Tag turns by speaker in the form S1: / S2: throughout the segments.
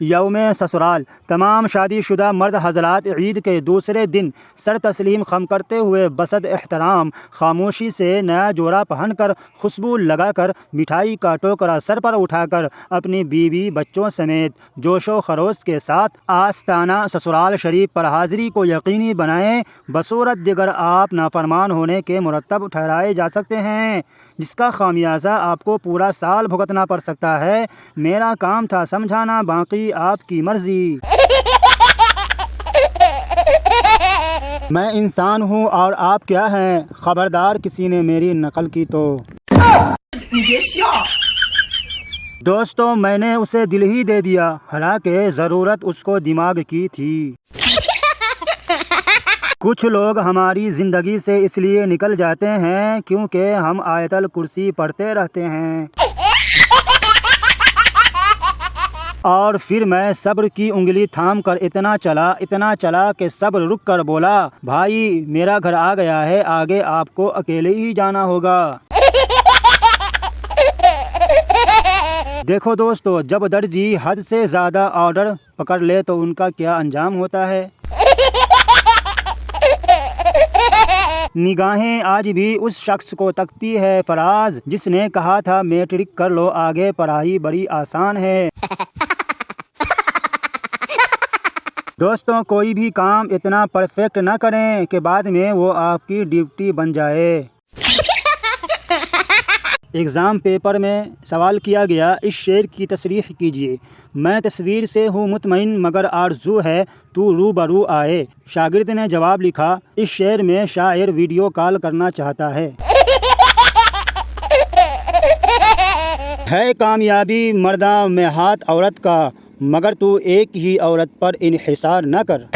S1: यौम ससुराल। तमाम शादीशुदा मर्द हजरात ईद के दूसरे दिन सर तस्लीम खम करते हुए बसद एहतराम खामोशी से नया जोड़ा पहनकर खुशबू लगाकर मिठाई का टोकरा सर पर उठाकर अपनी बीवी बच्चों समेत जोशो खरोश के साथ आस्ताना ससुराल शरीफ पर हाज़िरी को यकीनी बनाएं, बसूरत दिगर आप नाफरमान होने के मुरतब ठहराए जा सकते हैं, जिसका खामियाजा आपको पूरा साल भुगतना पड़ सकता है। मेरा काम था समझाना, बाकी आपकी मर्जी। मैं इंसान हूँ और आप क्या हैं? खबरदार किसी ने मेरी नकल की तो। दोस्तों, मैंने उसे दिल ही दे दिया, हालांकि ज़रूरत उसको दिमाग की थी। कुछ लोग हमारी ज़िंदगी से इसलिए निकल जाते हैं क्योंकि हम आयतल कुर्सी पढ़ते रहते हैं। और फिर मैं सब्र की उंगली थाम कर इतना चला कि सब्र रुक कर बोला, भाई मेरा घर आ गया है, आगे आपको अकेले ही जाना होगा। देखो दोस्तों, जब दर्जी हद से ज़्यादा ऑर्डर पकड़ ले तो उनका क्या अंजाम होता है। निगाहें आज भी उस शख्स को तकती है फराज, जिसने कहा था मैट्रिक कर लो, आगे पढ़ाई बड़ी आसान है। दोस्तों, कोई भी काम इतना परफेक्ट ना करें कि बाद में वो आपकी ड्यूटी बन जाए। एग्ज़ाम पेपर में सवाल किया गया, इस शेर की तशरीह कीजिए। मैं तस्वीर से हूँ मुतमईन मगर आरज़ू है तू रूबरू आए। शागिर्द ने जवाब लिखा, इस शेर में शायर वीडियो कॉल करना चाहता है। कामयाबी मर्दा में हाथ औरत का, मगर तू एक ही औरत पर इन्हिसार न कर।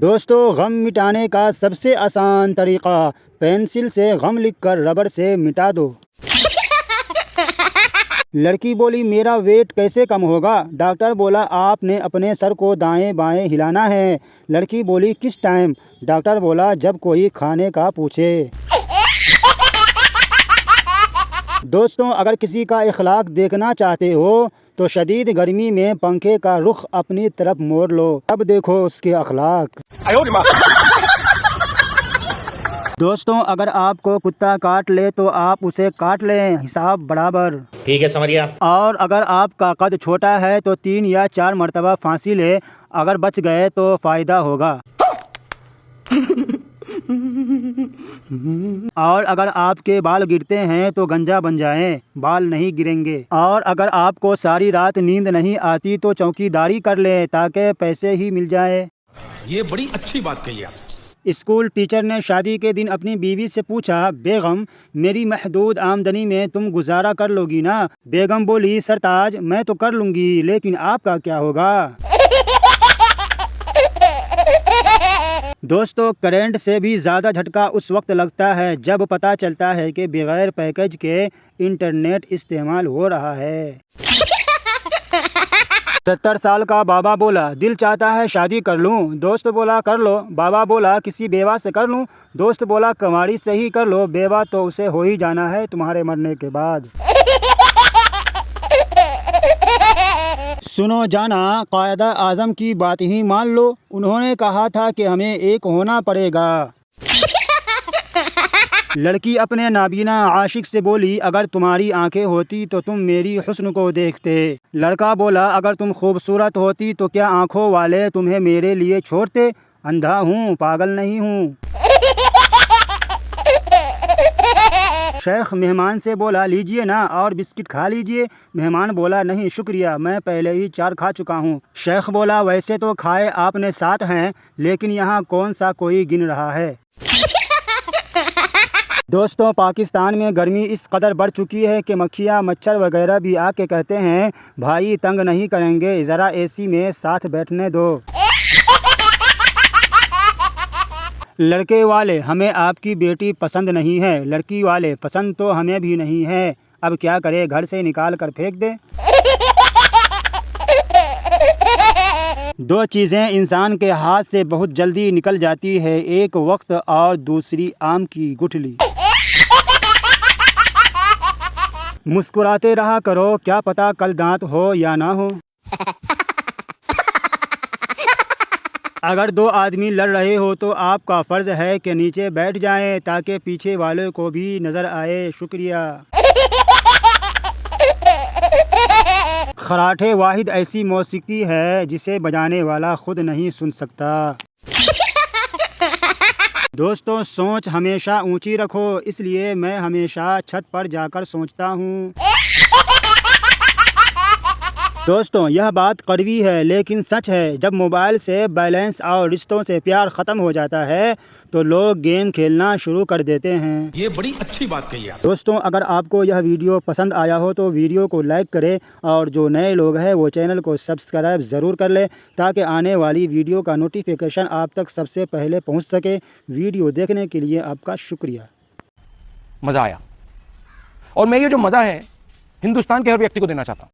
S1: दोस्तों, गम मिटाने का सबसे आसान तरीक़ा, पेंसिल से गम लिखकर रबड़ से मिटा दो। लड़की बोली, मेरा वेट कैसे कम होगा? डॉक्टर बोला, आपने अपने सर को दाएं बाएं हिलाना है। लड़की बोली, किस टाइम? डॉक्टर बोला, जब कोई खाने का पूछे। दोस्तों, अगर किसी का इखलाक देखना चाहते हो तो शदीद गर्मी में पंखे का रुख अपनी तरफ मोड़ लो, अब देखो उसके अखलाक। दोस्तों, अगर आपको कुत्ता काट ले तो आप उसे काट लें, हिसाब बराबर।
S2: ठीक है, समझिए। और
S1: अगर आपका कद छोटा है तो 3 या 4 मरतबा फांसी ले, अगर बच गए तो फ़ायदा होगा। और अगर आपके बाल गिरते हैं तो गंजा बन जाएं, बाल नहीं गिरेंगे। और अगर आपको सारी रात नींद नहीं आती तो चौकीदारी कर लें ताकि पैसे ही मिल जाए।
S3: ये बड़ी अच्छी बात कही आप।
S1: स्कूल टीचर ने शादी के दिन अपनी बीवी से पूछा, बेगम मेरी महदूद आमदनी में तुम गुजारा कर लोगी ना? बेगम बोली, सरताज मैं तो कर लूँगी, लेकिन आपका क्या होगा? दोस्तों, करंट से भी ज़्यादा झटका उस वक्त लगता है जब पता चलता है कि बगैर पैकेज के इंटरनेट इस्तेमाल हो रहा है। 70 साल का बाबा बोला, दिल चाहता है शादी कर लूं। दोस्त बोला, कर लो। बाबा बोला, किसी बेवा से कर लूं? दोस्त बोला, कंवारी से ही कर लो, बेवा तो उसे हो ही जाना है तुम्हारे मरने के बाद। सुनो जाना, कायदा आज़म की बात ही मान लो, उन्होंने कहा था कि हमें एक होना पड़ेगा। लड़की अपने नाबीना आशिक से बोली, अगर तुम्हारी आंखें होती तो तुम मेरी हुस्न को देखते। लड़का बोला, अगर तुम खूबसूरत होती तो क्या आंखों वाले तुम्हें मेरे लिए छोड़ते? अंधा हूँ, पागल नहीं हूँ। शेख मेहमान से बोला, लीजिए ना और बिस्किट खा लीजिए। मेहमान बोला, नहीं शुक्रिया, मैं पहले ही 4 खा चुका हूँ। शेख बोला, वैसे तो खाए आपने 7 हैं, लेकिन यहाँ कौन सा कोई गिन रहा है। दोस्तों, पाकिस्तान में गर्मी इस कदर बढ़ चुकी है कि मक्खियाँ मच्छर वगैरह भी आके कहते हैं, भाई तंग नहीं करेंगे, ज़रा एसी में साथ बैठने दो। लड़के वाले, हमें आपकी बेटी पसंद नहीं है। लड़की वाले, पसंद तो हमें भी नहीं है, अब क्या करें, घर से निकाल कर फेंक दे। 2 चीज़ें इंसान के हाथ से बहुत जल्दी निकल जाती है, एक वक्त और दूसरी आम की गुठली। मुस्कुराते रहा करो, क्या पता कल दांत हो या ना हो। अगर दो आदमी लड़ रहे हो तो आपका फ़र्ज़ है कि नीचे बैठ जाएं ताकि पीछे वाले को भी नज़र आए। शुक्रिया। खराठे वाहिद ऐसी मौसीकी है जिसे बजाने वाला खुद नहीं सुन सकता। दोस्तों, सोच हमेशा ऊंची रखो, इसलिए मैं हमेशा छत पर जाकर सोचता हूँ। दोस्तों, यह बात कड़वी है लेकिन सच है। जब मोबाइल से बैलेंस और रिश्तों से प्यार ख़त्म हो जाता है तो लोग गेम खेलना शुरू कर देते हैं।
S3: ये बड़ी अच्छी बात कही आप।
S1: दोस्तों, अगर आपको यह वीडियो पसंद आया हो तो वीडियो को लाइक करें और जो नए लोग हैं वो चैनल को सब्सक्राइब ज़रूर कर लें ताकि आने वाली वीडियो का नोटिफिकेशन आप तक सबसे पहले पहुंच सके। वीडियो देखने के लिए आपका शुक्रिया।
S2: मज़ा आया और मैं ये जो मज़ा है हिंदुस्तान के हर व्यक्ति को देना चाहता हूँ।